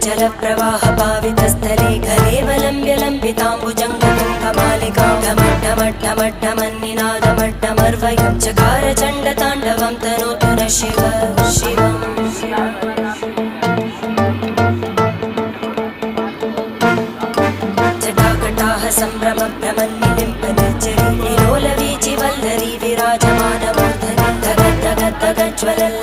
जल प्रवाह पावितस्थले घलेवलम्ब्य लम्बिताम्बुजङ्गतुङ्गमालिकां ढमड्ढमड्ढमड्ढमन्निनादमड्ढमर्वयं चकार चण्डताण्डवं तनोतु नः शिव शिवम् जटाकटाः सम्भ्रमभ्रमन्निलिम्पनिर्जरी निलोलवीचिवल्लरी विराजमानमूर्धनि धगद्धगद्धगज्ज्वलल्ल